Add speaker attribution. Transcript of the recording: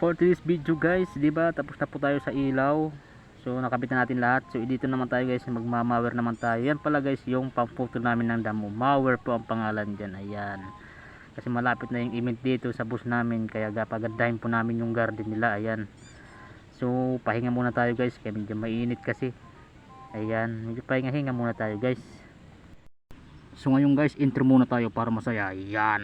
Speaker 1: for today's video guys, di ba? Tapos na po tayo sa ilaw. So nakabit na natin lahat. So dito naman tayo guys, magmamawer naman tayo. Yan pala guys, yung pamputo namin ng damo. Mower po ang pangalan diyan. Ayan. Kasi malapit na yung event dito sa bus namin, kaya gapagandahin po namin yung garden nila. Ayan. So pahinga muna tayo guys, kaya medyo mainit kasi. Ayan, medyo pahinga-hinga muna tayo guys. So ngayon guys, intro muna tayo para masaya. Ayan.